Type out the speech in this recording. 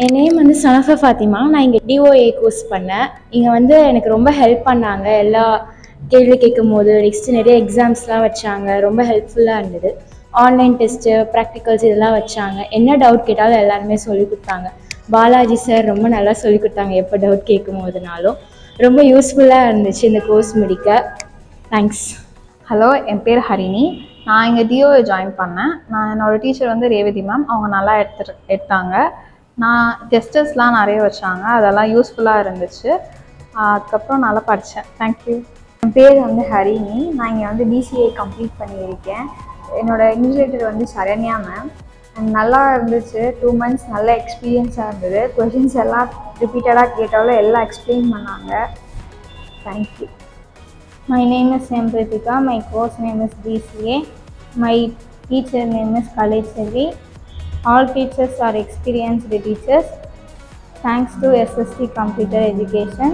என் name வந்து சனஃபா ஃபாத்திமா. நான் இங்கே டிஓஏ கோர்ஸ் பண்ணேன். இங்கே வந்து எனக்கு ரொம்ப ஹெல்ப் பண்ணாங்க. எல்லா கேள்வி கேட்கும்போது நெக்ஸ்ட்டு நிறைய எக்ஸாம்ஸ்லாம் வச்சாங்க. ரொம்ப ஹெல்ப்ஃபுல்லாக இருந்தது. ஆன்லைன் டெஸ்ட்டு, ப்ராக்டிகல்ஸ் இதெல்லாம் வச்சாங்க. என்ன டவுட் கேட்டாலும் எல்லாருமே சொல்லிக் கொடுத்தாங்க. பாலாஜி சார் ரொம்ப நல்லா சொல்லிக் கொடுத்தாங்க. எப்போ டவுட் கேட்கும் போதுனாலும் ரொம்ப யூஸ்ஃபுல்லாக இருந்துச்சு இந்த கோர்ஸ் முடிக்க. தேங்க்ஸ். ஹலோ, என் பேர் ஹரிணி. நான் இங்கே டிஓஏ ஜாயின் பண்ணேன். என்னோடய டீச்சர் வந்து ரேவதி மேம். அவங்க நல்லா எடுத்தாங்க. டெஸ்டர்ஸ்லாம் நிறைய வச்சாங்க. அதெல்லாம் யூஸ்ஃபுல்லாக இருந்துச்சு. அதுக்கப்புறம் நல்லா படித்தேன். தேங்க்யூ. என் பேர் வந்து ஹரிணி. நான் இங்கே வந்து பிசிஏ கம்ப்ளீட் பண்ணியிருக்கேன். என்னோடய இன்விஜிலேட்டர் வந்து சரண்யா மேம். நல்லா இருந்துச்சு. 2 months நல்ல எக்ஸ்பீரியன்ஸாக இருந்தது. கொஷின்ஸ் எல்லாம் ரிப்பீட்டடாக கேட்டாலும் எல்லாம் எக்ஸ்பிளைன் பண்ணாங்க. Thank you. My name is Sampritika. My course name is BCA. My teacher name is Khalid Selvi. All teachers are experienced teachers. Thanks to SSC Computer Education.